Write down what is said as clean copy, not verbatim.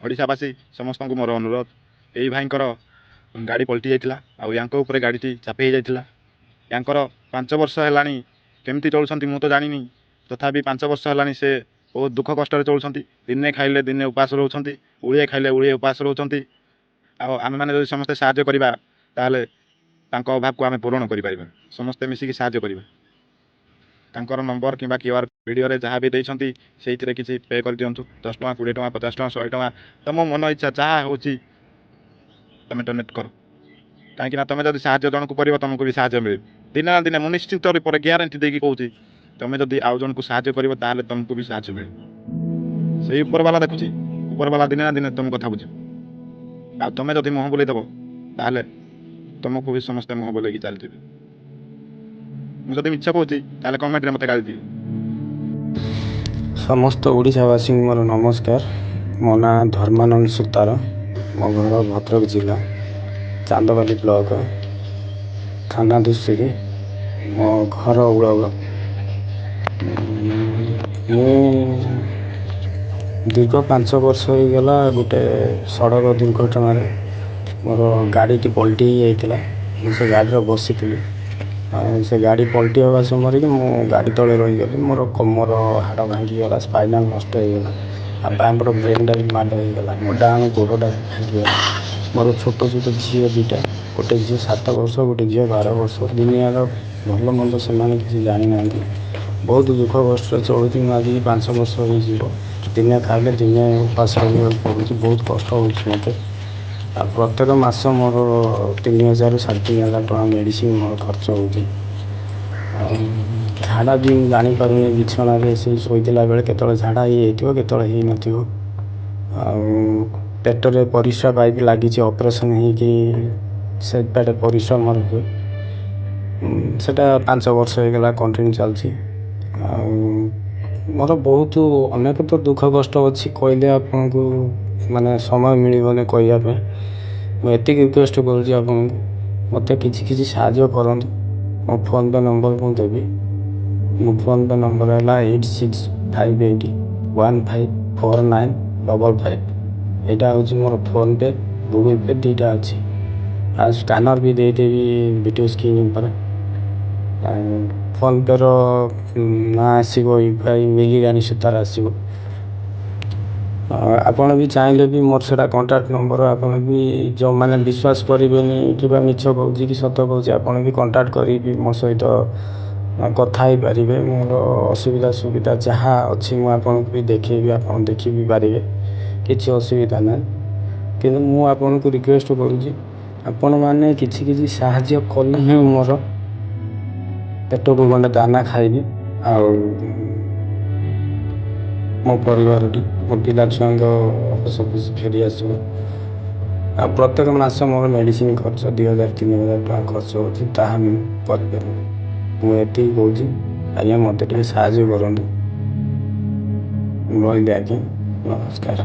ଓଡ଼ିଶାବାସୀ ସମସ୍ତଙ୍କୁ ମୋର ଅନୁରୋଧ, ଏଇ ଭାଇଙ୍କର ଗାଡ଼ି ପଲଟି ଯାଇଥିଲା ଆଉ ୟାଙ୍କ ଉପରେ ଗାଡ଼ିଟି ଚାପି ହେଇଯାଇଥିଲା। ୟାଙ୍କର 5 ବର୍ଷ ହେଲାଣି କେମିତି ଚଳୁଛନ୍ତି ମୁଁ ତ ଜାଣିନି, ତଥାପି 5 ବର୍ଷ ହେଲାଣି ସେ ବହୁତ ଦୁଃଖ କଷ୍ଟରେ ଚଳୁଛନ୍ତି। ଦିନେ ଖାଇଲେ ଦିନେ ଉପାସ ରହୁଛନ୍ତି, ଉଳିଏ ଖାଇଲେ ଉଳିଏ ଉପାସ ରହୁଛନ୍ତି। ଆଉ ଆମେମାନେ ଯଦି ସମସ୍ତେ ସାହାଯ୍ୟ କରିବା ତାହେଲେ ତାଙ୍କ ଅଭାବକୁ ଆମେ ପୂରଣ କରିପାରିବା। ସମସ୍ତେ ମିଶିକି ସାହାଯ୍ୟ କରିବା। ତାଙ୍କର ନମ୍ବର କିମ୍ବା QR ଭିଡ଼ିଓରେ ଯାହା ବି ଦେଇଛନ୍ତି ସେଇଥିରେ କିଛି ପେ କରିଦିଅନ୍ତୁ। 10 ଟଙ୍କା 20 ଟଙ୍କା 50 ଟଙ୍କା 100 ଟଙ୍କା ତମ ମନ ଇଚ୍ଛା ଯାହା ହେଉଛି ତମେ ଡୋନେଟ୍ କର। କାହିଁକିନା ତମେ ଯଦି ସାହାଯ୍ୟ ଜଣକୁ କରିବ ତମକୁ ବି ସାହାଯ୍ୟ ମିଳିବ। ଦିନେ ନା ଦିନେ ମୁଁ ନିଶ୍ଚିତ ରୂପରେ ଗ୍ୟାରେଣ୍ଟି ଦେଇକି କହୁଛି, ତମେ ଯଦି ଆଉ ଜଣକୁ ସାହାଯ୍ୟ କରିବ ତାହେଲେ ତମକୁ ବି ସାହାଯ୍ୟ ମିଳିବ। ସେଇ ଉପରବାଲା ଦେଖୁଛି, ଉପରବାଲା ଦିନେ ନା ଦିନେ ତମ କଥା ବୁଝିବ। ଆଉ ତମେ ଯଦି ମୁହଁ ବୁଲେଇ ଦେବ ତାହେଲେ ତମକୁ ବି ସମସ୍ତେ ମୁହଁ ବୁଲେଇକି ଚାଲିଯିବେ। ମୁଁ ଯଦି ମିଛ କହୁଛି ତାହେଲେ କମେଣ୍ଟରେ ମୋତେ ଗାଳି ଦିଅ। ସମସ୍ତ ଓଡ଼ିଶାବାସୀଙ୍କୁ ମୋର ନମସ୍କାର। ମୋ ନାଁ ଧର୍ମାନନ୍ଦ ସୁତାର, ମୋ ଘର ଭଦ୍ରକ ଜିଲ୍ଲା ଚାନ୍ଦବାଲି ବ୍ଲକ, ଥାନା ଧୂଷୁରୀ, ମୋ ଘର ଉଳବ। ମୁଁ ଦୀର୍ଘ 5 ବର୍ଷ ହେଇଗଲା ଗୋଟେ ସଡ଼କ ଦୁର୍ଘଟଣାରେ ମୋର ଗାଡ଼ିଟି ପଲଟି ହେଇଯାଇଥିଲା। ମୁଁ ସେ ଗାଡ଼ିରେ ବସିଥିଲି। ସେ ଗାଡ଼ି ପଲଟି ହେବା ସମୟରେ କି ମୁଁ ଗାଡ଼ି ତଳେ ରହିଗଲି। ମୋର କମର ହାଡ଼ ଭାଙ୍ଗିଗଲା, ସ୍ପାଇନାଲ୍ ନଷ୍ଟ ହେଇଗଲା, ଆଉ ବାମପଟ ବ୍ରେନ୍ଟା ବି ମାଡ଼ ହେଇଗଲା, ମୋ ଡାହାଣ ଗୋଡ଼ଟା ବି ଭାଙ୍ଗିଗଲା। ମୋର ଛୋଟ ଛୋଟ ଝିଅ 2ଟା, ଗୋଟେ ଝିଅ 7 ବର୍ଷ, ଗୋଟେ ଝିଅ 12 ବର୍ଷ। ଦୁନିଆର ଭଲ ମନ୍ଦ ସେମାନେ କିଛି ଜାଣିନାହାନ୍ତି। ବହୁତ ଦୁଃଖ କଷ୍ଟରେ ଚଳୁଛି ମୁଁ ଆଜିକି 5 ବର୍ଷ ହେଇଯିବ। ଦିନେ ଖାଇଲେ ଦିନେ ଉପାସ ରହିବାକୁ ପଡ଼ୁଛି, ବହୁତ କଷ୍ଟ ହେଉଛି ମୋତେ। ଆଉ ପ୍ରତ୍ୟେକ ମାସ ମୋର 3000 ରୁ 3500 ଟଙ୍କା ମେଡ଼ିସିନ ମୋର ଖର୍ଚ୍ଚ ହେଉଛି। ଆଉ ଝାଡ଼ା ବି ମୁଁ ଜାଣିପାରୁନି, ବିଛଣାରେ ଶୋଇଥିଲା ବେଳେ କେତେବେଳେ ଝାଡ଼ା ହେଇଯାଇଥିବ କେତେବେଳେ ହେଇନଥିବ। ଆଉ ପେଟରେ ପରିସ୍ରା ପାଇପ୍ ଲାଗିଛି, ଅପରେସନ୍ ହେଇକି ସେ ପେଟ ପରିସ୍ରା ମୋର ହୁଏ। ସେଟା 5 ବର୍ଷ ହେଇଗଲା କଣ୍ଟିନ୍ୟୁ ଚାଲିଛି। ଆଉ ମୋର ବହୁତ ଅନେକ ତ ଦୁଃଖ କଷ୍ଟ ଅଛି, କହିଲେ ଆପଣଙ୍କୁ ମାନେ ସମୟ ମିଳିବନି କହିବା ପାଇଁ। ମୁଁ ଏତିକି ରିକ୍ୱେଷ୍ଟ କରୁଛି ଆପଣଙ୍କୁ, ମୋତେ କିଛି ସାହାଯ୍ୟ କରନ୍ତୁ। ମୋ ଫୋନ୍ପେ ନମ୍ବର ମୁଁ ଦେବି। ମୋ ଫୋନ୍ପେ ନମ୍ବର ହେଲା 865881549555। ଏଇଟା ହେଉଛି ମୋର ଫୋନ୍ପେ, ଗୁଗୁଲ୍ ପେ 2ଟା ଅଛି। ଆଉ ସ୍କାନର ବି ଦେଇଦେବି ଭିଡ଼ିଓ ସ୍କ୍ରିନ୍ ଉପରେ। ଫୋନ୍ପେର ନାଁ ଆସିବ UPI ମିହିରାଣୀ ସୁତାର ଆସିବ। ଆପଣ ବି ଚାହିଁଲେ ବି ମୋର ସେଇଟା କଣ୍ଟାକ୍ଟ ନମ୍ବର, ଆପଣ ବି ଯେଉଁମାନେ ବିଶ୍ୱାସ କରିବେନି କିମ୍ବା ମିଛ କହୁଛି କି ସତ କହୁଛି, ଆପଣ ବି କଣ୍ଟାକ୍ଟ କରିକି ମୋ ସହିତ କଥା ହେଇପାରିବେ। ମୋର ଅସୁବିଧା ସୁବିଧା ଯାହା ଅଛି ମୁଁ ଆପଣଙ୍କୁ ବି ଦେଖେଇବି, ଆପଣ ଦେଖି ବି ପାରିବେ, କିଛି ଅସୁବିଧା ନାହିଁ। କିନ୍ତୁ ମୁଁ ଆପଣଙ୍କୁ ରିକ୍ୱେଷ୍ଟ କରୁଛି, ଆପଣମାନେ କିଛି ସାହାଯ୍ୟ କଲେ ହିଁ ମୋର ପେଟକୁ ଗଣ୍ଡେ ଦାନା ଖାଇବି, ଆଉ ମୋ ପରିବାରଟି, ମୋ ପିଲା ଛୁଆଙ୍କ ହସ ଖୁସି ଫେରି ଆସିବ। ଆଉ ପ୍ରତ୍ୟେକ ମାସ ମୋର ମେଡ଼ିସିନ ଖର୍ଚ୍ଚ 2000-3000 ଟଙ୍କା ଖର୍ଚ୍ଚ ହେଉଛି, ତାହା ମୁଁ କରିପାରିବି। ମୁଁ ଏତିକି କହୁଛି, ଆଜ୍ଞା ମୋତେ ଟିକେ ସାହାଯ୍ୟ କରନ୍ତୁ। ରହିଲି ଆଜ୍ଞା, ନମସ୍କାର।